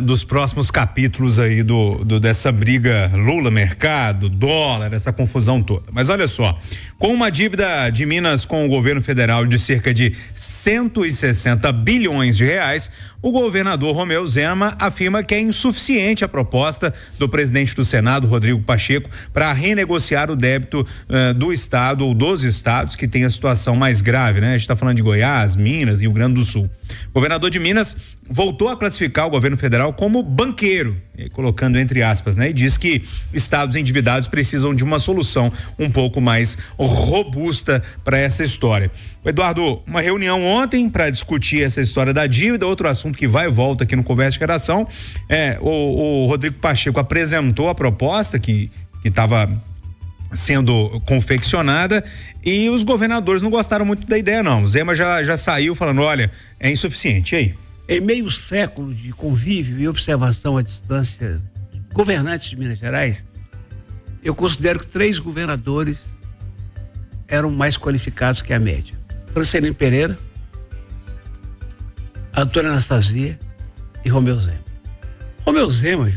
Dos próximos capítulos aí dessa briga Lula-mercado, dólar, essa confusão toda. Mas olha só, com uma dívida de Minas com o governo federal de cerca de 160 bilhões de reais, o governador Romeu Zema afirma que é insuficiente a proposta do presidente do Senado, Rodrigo Pacheco, para renegociar o débito do estado ou dos estados que tem a situação mais grave, né? A gente está falando de Goiás, Minas e Rio Grande do Sul. O governador de Minas voltou a classificar o governo federal como banqueiro, colocando entre aspas, né? E diz que estados endividados precisam de uma solução um pouco mais robusta para essa história. Eduardo, uma reunião ontem para discutir essa história da dívida, outro assunto que vai e volta aqui no Conversa de Redação, o Rodrigo Pacheco apresentou a proposta que estava sendo confeccionada e os governadores não gostaram muito da ideia não. O Zema já saiu falando, olha, é insuficiente. E aí? Em meio século de convívio e observação à distância de governantes de Minas Gerais, eu considero que 3 governadores eram mais qualificados que a média. Francelino Pereira, Antônio Anastasia e Romeu Zema. Romeu Zema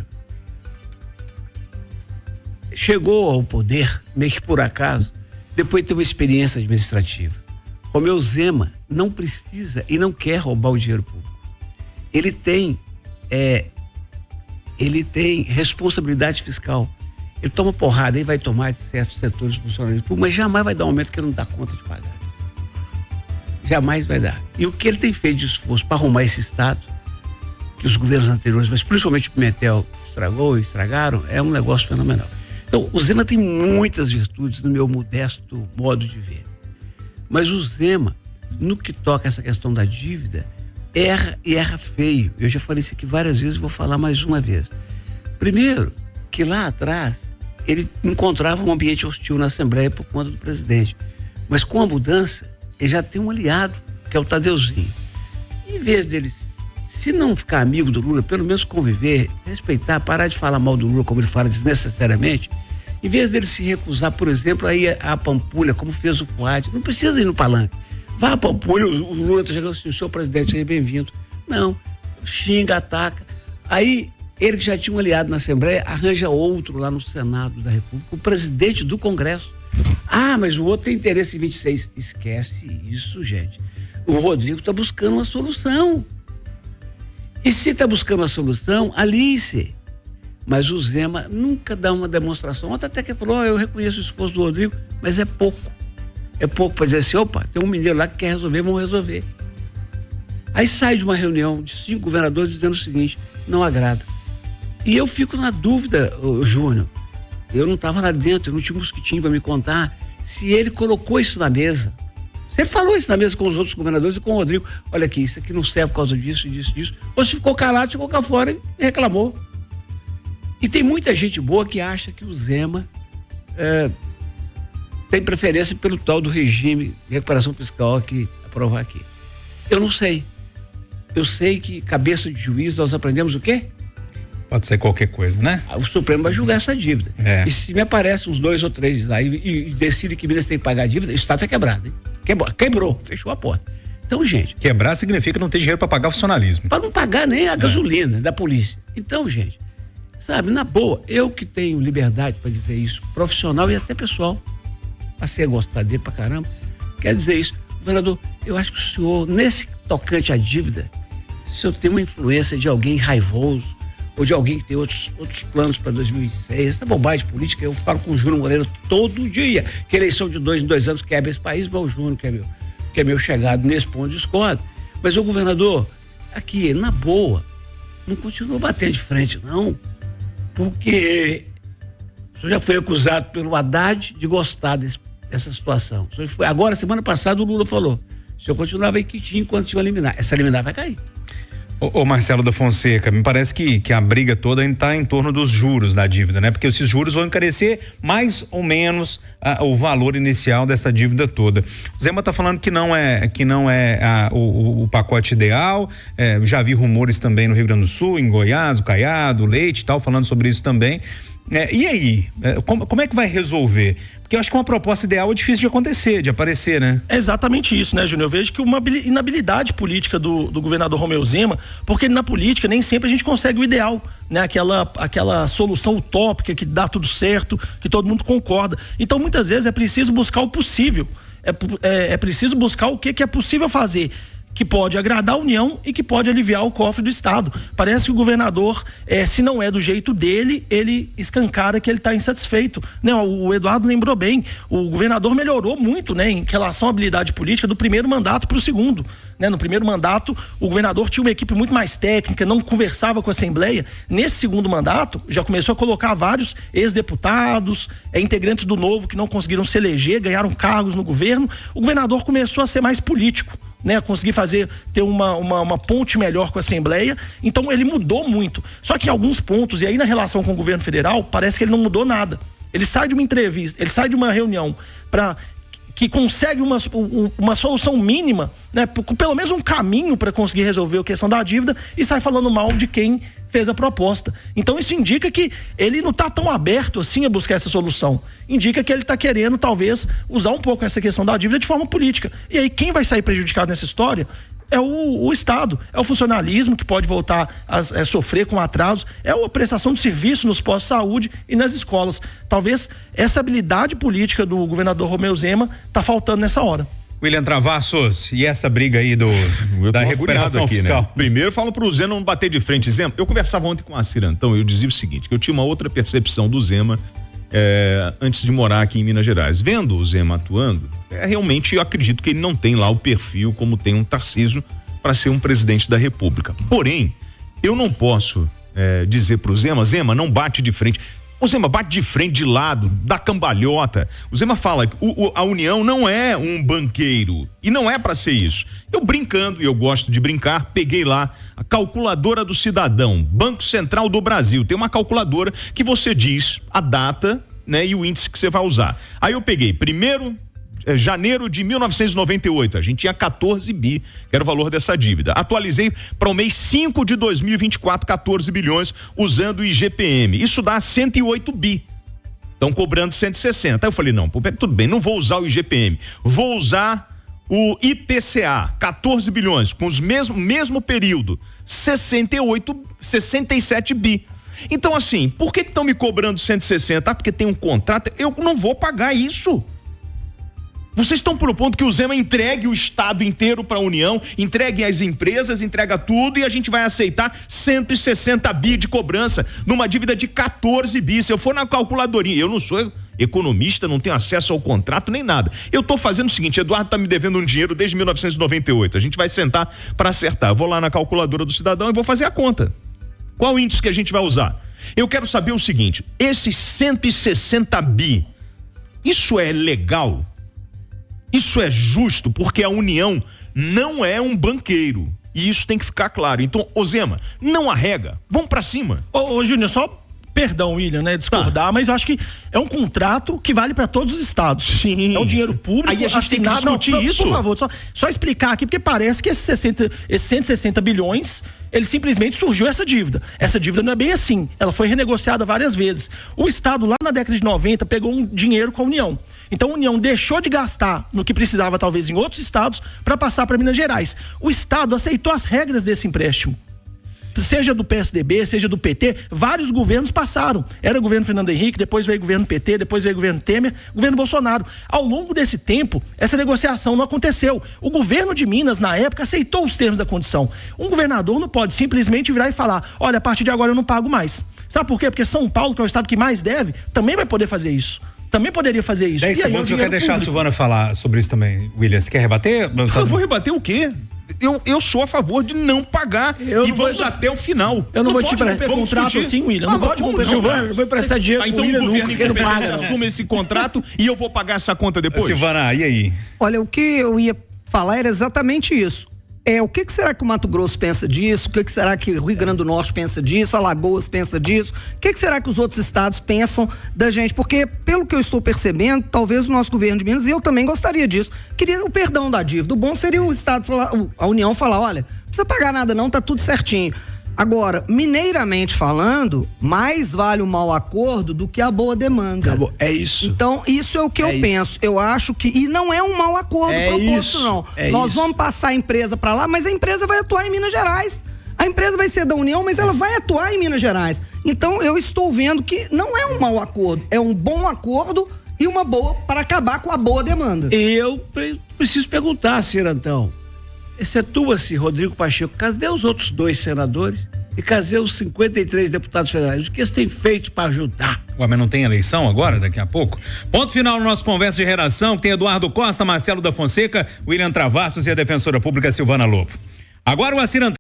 chegou ao poder, meio que por acaso, depois de ter uma experiência administrativa. Romeu Zema não precisa e não quer roubar o dinheiro público. Ele tem responsabilidade fiscal. Ele toma porrada e vai tomar de certos setores funcionários públicos, mas jamais vai dar um aumento que ele não dá conta de pagar. Jamais vai dar. E o que ele tem feito de esforço para arrumar esse estado, que os governos anteriores, mas principalmente o Pimentel estragaram, é um negócio fenomenal. Então, o Zema tem muitas virtudes no meu modesto modo de ver. Mas o Zema, no que toca essa questão da dívida, erra feio. Eu já falei isso aqui várias vezes, vou falar mais uma vez. Primeiro, que lá atrás ele encontrava um ambiente hostil na Assembleia por conta do presidente. Mas com a mudança, ele já tem um aliado, que é o Tadeuzinho. Em vez dele, se não ficar amigo do Lula, pelo menos conviver, respeitar, parar de falar mal do Lula como ele fala desnecessariamente, em vez dele se recusar, por exemplo, a ir à Pampulha, como fez o Fuad, não precisa ir no palanque. Vá a Pampulha, o Lula está chegando assim, senhor presidente, seja bem-vindo. Não, xinga, ataca. Aí, ele que já tinha um aliado na Assembleia, arranja outro lá no Senado da República, o presidente do Congresso. Ah, mas o outro tem interesse em 26. Esquece isso, gente. O Rodrigo está buscando uma solução. E se está buscando uma solução, alie-se. Mas o Zema nunca dá uma demonstração. Ontem até que ele falou, eu reconheço o esforço do Rodrigo, mas é pouco. É pouco para dizer assim, opa, tem um mineiro lá que quer resolver, vamos resolver. Aí sai de uma reunião de 5 governadores dizendo o seguinte, não agrada. E eu fico na dúvida, Júnior, eu não estava lá dentro, eu não tinha um mosquitinho para me contar se ele colocou isso na mesa. Se ele falou isso na mesa com os outros governadores e com o Rodrigo, olha aqui, isso aqui não serve por causa disso, disso. Ou se ficou calado, ficou cá fora e reclamou. E tem muita gente boa que acha que o Zema tem preferência pelo tal do regime de recuperação fiscal que aprovar aqui. Eu não sei. Eu sei que cabeça de juiz nós aprendemos o quê? Pode ser qualquer coisa, né? O Supremo vai julgar essa dívida. E se me aparecem uns 2 ou 3 lá e decide que Minas tem que pagar a dívida, o Estado está quebrado, hein? Quebrou, fechou a porta. Então, gente... Quebrar significa não ter dinheiro para pagar o funcionalismo. Para não pagar nem a gasolina da polícia. Então, gente, sabe, na boa, eu que tenho liberdade para dizer isso, profissional e até pessoal, passei a gostar dele pra caramba, quer dizer isso. Governador, eu acho que o senhor, nesse tocante à dívida, o senhor tem uma influência de alguém raivoso, ou de alguém que tem outros planos para 2026, essa bobagem política, eu falo com o Júnior Moreira todo dia, que eleição de 2 em 2 anos quebra esse país, mas o Júnior, que é meu chegado nesse ponto, discorda. Mas o governador, aqui, na boa, não continua batendo de frente, não, porque o senhor já foi acusado pelo Haddad de gostar dessa situação. O senhor foi, agora, semana passada, o Lula falou, o senhor continuava aí quietinho enquanto tinha liminar. Essa liminar vai cair. Ô Marcelo da Fonseca, me parece que a briga toda está em torno dos juros da dívida, né? Porque esses juros vão encarecer mais ou menos o valor inicial dessa dívida toda. O Zema está falando que não é o pacote ideal, já vi rumores também no Rio Grande do Sul, em Goiás, o Caiado, o Leite e tal, falando sobre isso também. E aí, como é que vai resolver? Porque eu acho que uma proposta ideal é difícil de acontecer, de aparecer, né? É exatamente isso, né, Júnior? Eu vejo que uma inabilidade política do governador Romeu Zema, porque na política nem sempre a gente consegue o ideal, né? Aquela solução utópica que dá tudo certo, que todo mundo concorda. Então, muitas vezes é preciso buscar o possível. É preciso buscar o que é possível fazer, que pode agradar a União e que pode aliviar o cofre do Estado. Parece que o governador, se não é do jeito dele, ele escancara que ele está insatisfeito. Né? O Eduardo lembrou bem, o governador melhorou muito, né, em relação à habilidade política do primeiro mandato para o segundo. Né? No primeiro mandato, o governador tinha uma equipe muito mais técnica, não conversava com a Assembleia. Nesse segundo mandato, já começou a colocar vários ex-deputados, integrantes do Novo que não conseguiram se eleger, ganharam cargos no governo. O governador começou a ser mais político, né, conseguir ter uma ponte melhor com a Assembleia. Então ele mudou muito. Só que em alguns pontos, e aí na relação com o governo federal, parece que ele não mudou nada. Ele sai de uma entrevista, ele sai de uma reunião que consegue uma solução mínima, né, pelo menos um caminho para conseguir resolver a questão da dívida, e sai falando mal de quem fez a proposta. Então isso indica que ele não está tão aberto assim a buscar essa solução. Indica que ele está querendo talvez usar um pouco essa questão da dívida de forma política. E aí quem vai sair prejudicado nessa história é o Estado, é o funcionalismo que pode voltar a sofrer com atrasos, é a prestação de serviço nos postos de saúde e nas escolas. Talvez essa habilidade política do governador Romeu Zema está faltando nessa hora. William Travassos, e essa briga aí da recuperação aqui, fiscal? Né? Primeiro eu falo pro Zema não bater de frente. Zema, eu conversava ontem com a Cirantão, eu dizia o seguinte, que eu tinha uma outra percepção do Zema antes de morar aqui em Minas Gerais. Vendo o Zema atuando, realmente eu acredito que ele não tem lá o perfil como tem um Tarcísio para ser um presidente da República. Porém, eu não posso dizer pro Zema, não bate de frente. O Zema bate de frente, de lado, dá cambalhota. O Zema fala que a União não é um banqueiro e não é para ser isso. Eu brincando, e eu gosto de brincar, peguei lá a calculadora do cidadão, Banco Central do Brasil. Tem uma calculadora que você diz a data, né, e o índice que você vai usar. Aí eu peguei janeiro de 1998, a gente tinha 14 bi, que era o valor dessa dívida. Atualizei para o mês 5 de 2024, 14 bilhões, usando o IGPM. Isso dá 108 bi. Estão cobrando 160. Aí eu falei, não, tudo bem, não vou usar o IGPM. Vou usar o IPCA, 14 bilhões, com os mesmo período, 67 bi. Então, assim, por que estão me cobrando 160? Porque tem um contrato, eu não vou pagar isso. Vocês estão propondo que o Zema entregue o Estado inteiro para a União, entregue as empresas, entrega tudo e a gente vai aceitar 160 bi de cobrança numa dívida de 14 bi. Se eu for na calculadoria, eu não sou economista, não tenho acesso ao contrato nem nada. Eu estou fazendo o seguinte, Eduardo está me devendo um dinheiro desde 1998, a gente vai sentar para acertar. Eu vou lá na calculadora do cidadão e vou fazer a conta. Qual índice que a gente vai usar? Eu quero saber o seguinte, esses 160 bi, isso é legal? Isso é justo, porque a União não é um banqueiro. E isso tem que ficar claro. Então, ô Zema, não arrega. Vamos pra cima. Ô Júnior, só perdão, William, né, discordar, mas eu acho que é um contrato que vale para todos os estados. Sim. É um dinheiro público. Aí a gente tem que discutir isso. Por favor, só explicar aqui, porque parece que esses 160 bilhões, ele simplesmente surgiu essa dívida. Essa dívida não é bem assim. Ela foi renegociada várias vezes. O Estado, lá na década de 90, pegou um dinheiro com a União. Então a União deixou de gastar no que precisava, talvez, em outros estados, para passar para Minas Gerais. O Estado aceitou as regras desse empréstimo. Seja do PSDB, seja do PT, vários governos passaram. Era o governo Fernando Henrique, depois veio o governo PT, depois veio o governo Temer, o governo Bolsonaro. Ao longo desse tempo, essa negociação não aconteceu. O governo de Minas, na época, aceitou os termos da condição. Um governador não pode simplesmente virar e falar, olha, a partir de agora eu não pago mais. Sabe por quê? Porque São Paulo, que é o estado que mais deve, também vai poder fazer isso. Também poderia fazer isso. 10 segundos eu quero deixar a Silvana falar sobre isso também. William, você quer rebater? Eu vou rebater o quê? Eu sou a favor de não pagar e vamos até o final. Eu não vou te prestar contrato assim, William. Não pode comprar. Eu vou prestar dinheiro. Então o governo independente assume esse contrato e eu vou pagar essa conta depois. Silvana, e aí? Olha, o que eu ia falar era exatamente isso. O que será que o Mato Grosso pensa disso? O que será que o Rio Grande do Norte pensa disso? Alagoas pensa disso? O que será que os outros estados pensam da gente? Porque, pelo que eu estou percebendo, talvez o nosso governo de Minas, e eu também gostaria disso, queria o perdão da dívida. O bom seria o estado falar, a União falar, olha, não precisa pagar nada não, tá tudo certinho. Agora, mineiramente falando, mais vale o mau acordo do que a boa demanda. É isso. Então, isso é o que eu penso. Eu acho que... E não é um mau acordo proposto, não. Nós vamos passar a empresa para lá, mas a empresa vai atuar em Minas Gerais. A empresa vai ser da União, mas ela vai atuar em Minas Gerais. Então, eu estou vendo que não é um mau acordo, é um bom acordo e uma boa para acabar com a boa demanda. Eu preciso perguntar, Cirantão, excetua-se Rodrigo Pacheco, cadê os outros 2 senadores e cadê os 53 deputados federais? O que eles têm feito para ajudar? Ué, mas não tem eleição agora, daqui a pouco? Ponto final no nosso Conversa de Redação, que tem Eduardo Costa, Marcelo da Fonseca, William Travassos e a defensora pública Silvana Lobo. Agora o Cirantão.